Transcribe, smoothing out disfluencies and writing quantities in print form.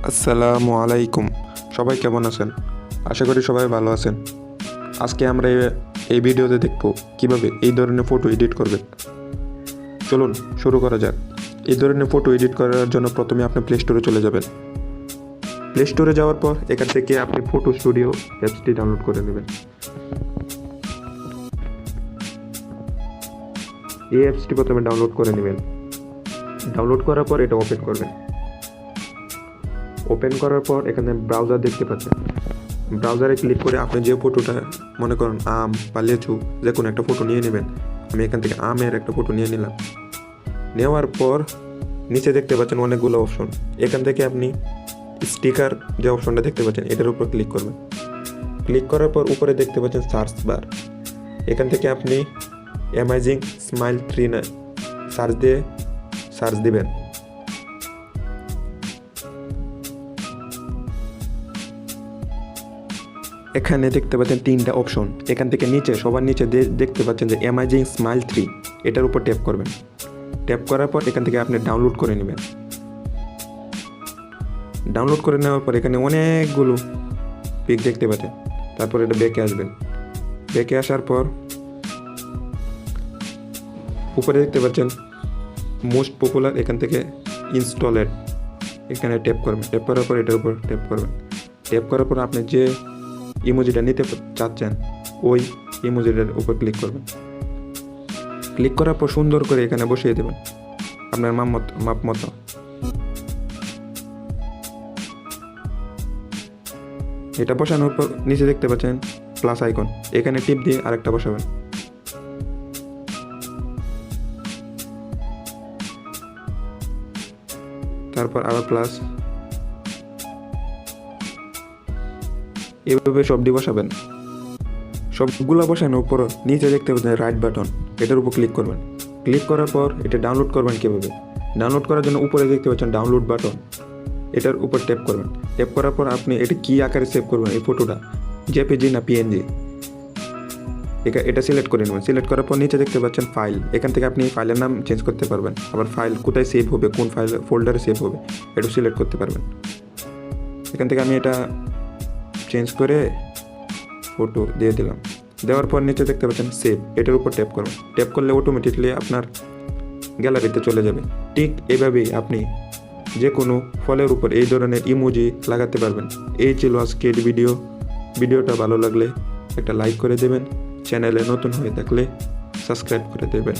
আসসালামু আলাইকুম। সবাই কেমন আছেন? আশা করি সবাই ভালো আছেন। আজকে আমরা এই ভিডিওতে দেখব কিভাবে এই ধরনের ফটো এডিট করবেন। চলুন শুরু করা যাক। এই ধরনের ফটো এডিট করার জন্য প্রথমে আপনি প্লে স্টোরে চলে যাবেন। প্লে স্টোরে যাওয়ার পর এখান থেকে আপনি ফটো স্টুডিও অ্যাপসটি ডাউনলোড করে নেবেন। এই অ্যাপসটি প্রথমে ডাউনলোড করে নেবেন। ডাউনলোড করার পর এটা ওপেন করবেন। ওপেন করার পর এখানে ব্রাউজার দেখতে পাচ্ছেন। ব্রাউজারে ক্লিক করে আপনি যে ফটোটা মনে করেন আম বা লেচু যে কোনো একটা ফটো নিয়ে নেবেন। আমি এখান থেকে আমের একটা ফটো নিয়ে নিলাম। নেওয়ার পর নিচে দেখতে পাচ্ছেন অনেকগুলো অপশন। এখান থেকে আপনি স্টিকার যে অপশনটা দেখতে পাচ্ছেন এটার উপর ক্লিক করবেন। ক্লিক করার পর উপরে দেখতে পাচ্ছেন সার্চ বার। এখান থেকে আপনি অ্যামেজিং স্মাইল 3 সার্চ দিবেন। এখানে দেখতে পাচ্ছেন 3টা অপশন। এখান থেকে নিচে সবার নিচে দেখতে পাচ্ছেন যে অ্যামেজিং স্মাইল 3, এটার উপর ট্যাপ করবেন। ট্যাপ করার পর এখান থেকে আপনি ডাউনলোড করে নেবেন। ডাউনলোড করে নেওয়ার পর এখানে অনেকগুলো পিক দেখতে পাচ্ছেন। তারপর এটা ব্যাকে আসবেন। ব্যাকে আসার পর উপরে দেখতে পাচ্ছেন মোস্ট পপুলার, এখান থেকে ইনস্টলেড এখানে ট্যাপ করবেন। ট্যাপ করার পর এটার উপর ট্যাপ করবেন। ট্যাপ করার পর আপনি যে ইমোজিটা নিতে চাচ্ছেন ওই ইমোজিটার উপর ক্লিক করবেন। ক্লিক করার পর সুন্দর করে এখানে বসিয়ে দেবেন আপনার মাপ মতো। এটা বসানোর পর নিচে দেখতে পাচ্ছেন প্লাস আইকন, এখানে টিপ দিয়ে আরেকটা বসাবেন। তারপর আবার প্লাস, এভাবে সবটি বসাবেন। সবগুলো বসানোর পর নিচে দেখতে পাচ্ছেন রাইট বাটন, এটার উপর ক্লিক করবেন। ক্লিক করার পর এটা ডাউনলোড করবেন। কীভাবে ডাউনলোড করার জন্য উপরে দেখতে পাচ্ছেন ডাউনলোড বাটন, এটার উপর ট্যাপ করবেন। ট্যাপ করার পর আপনি এটা কী আকারে সেভ করবেন, এই ফটোটা জেপিজি না পিএনজি এটা সিলেক্ট করে নেবেন। সিলেক্ট করার পর নিচে দেখতে পাচ্ছেন ফাইল, এখান থেকে আপনি ফাইলের নাম চেঞ্জ করতে পারবেন। আবার ফাইল কোথায় সেভ হবে, কোন ফাইল ফোল্ডারে সেভ হবে এটা সিলেক্ট করতে পারবেন। এখান থেকে আমি এটা চেঞ্জ করে ফটো দিয়ে দিলাম। দেওয়ার পর নিচে দেখতে পাচ্ছেন সেভ, এটার উপর ট্যাপ করুন। ট্যাপ করলে অটোমেটিকলি আপনার গ্যালারিতে চলে যাবে। ঠিক এভাবেই আপনি যে কোনো ফলের উপর এই ধরনের ইমোজি লাগাতে পারবেন। এই ছিল আজকের ভিডিওটা ভালো লাগলে একটা লাইক করে দেবেন। চ্যানেলে নতুন হয়ে থাকলে সাবস্ক্রাইব করে দেবেন।